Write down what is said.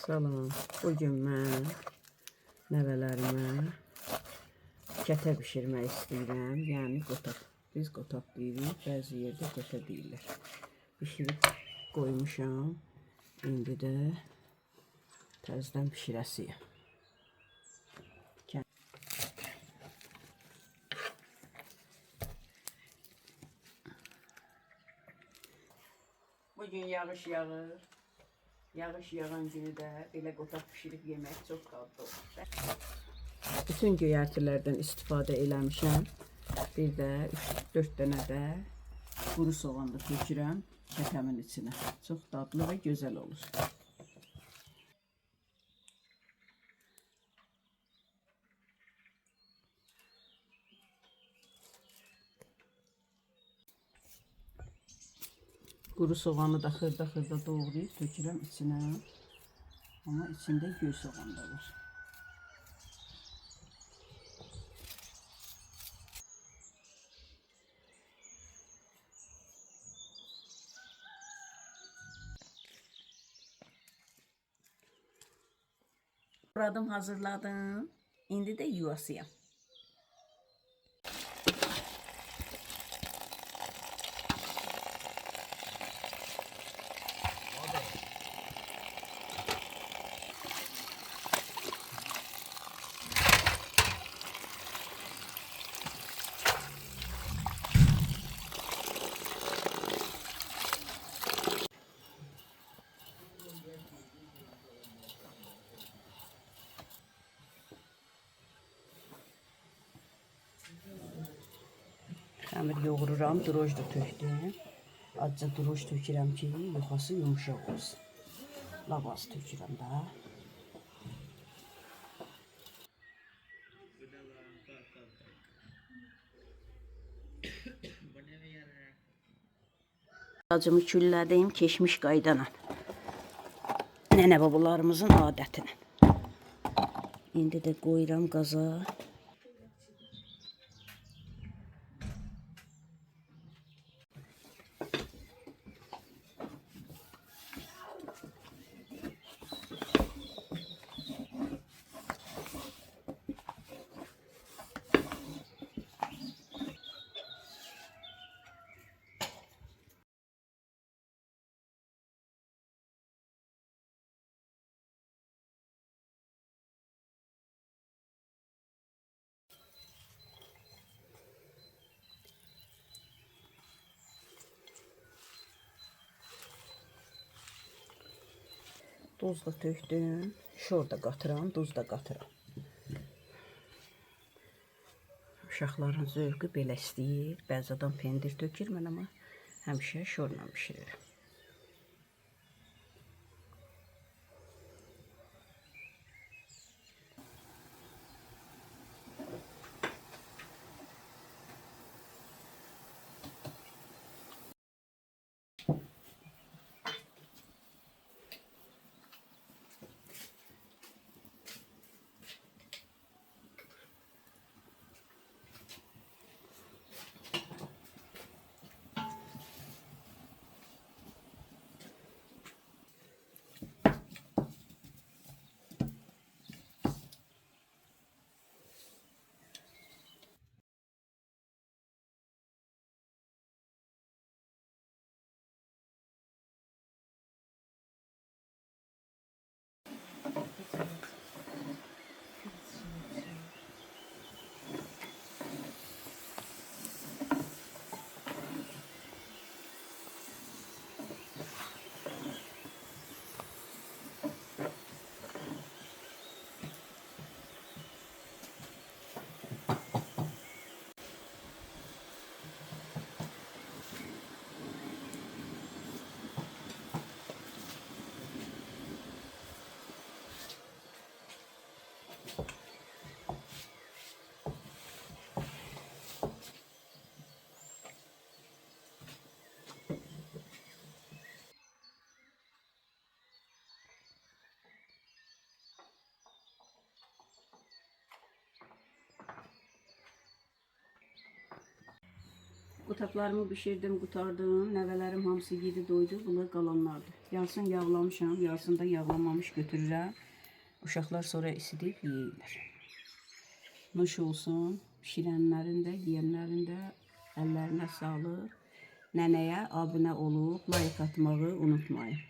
Salam. Bugün mən nəvələrimə kətə bişirmək istəyirəm. Yəni qotaq. Biz qotaq deyirik, bəzi yerdə kətə deyirlər. Bişirib qoymuşam. İndi də təzədən bişirəsiyəm. Bugün yağış yağır. Yağış yağan günü də belə qotaq bişirib yemək çox dadlı olur. Bütün göyərtilərdən istifadə eləmişəm. Bir də 3-4 dənə də quru soğan da tökürəm kətəmin içinə. Çox dadlı və gözəl olur. Quru soğanı da xırda-xırda doğrayıb tökürəm içinə. Amma içində göy soğan da var. Doğradım, hazırladım. İndi də yuvasıyam. Xəmir yoğururam, droj da tökdüm. Azca droj tökürəm ki, yuxası yumuşaq olsun. Lavaz tökürəm da. Acımı küllədim, keçmiş qaydana. Nənə babalarımızın adətinə. İndi də qoyuram qaza. Duz da tökdüm. Şor da qatıram, duz da qatıram. Uşaqların zövqü belə istəyir. Bəzi adam pendir tökür, mən amma həmişə şorla bişiririm. qotaqlarımı bişirdim, qutardım. Nəvələrim hamısı yedi, doydu. Bunlar qalanlardır. Yarısını yağlamışam, yarısını da yağlamamış götürürəm. Uşaqlar sonra isidib yeyirlər. Nuş olsun. Pişirənlərin də, yeyənlərin də əllərinə sağlıq. Nənəyə abunə olub, like atmağı unutmayın.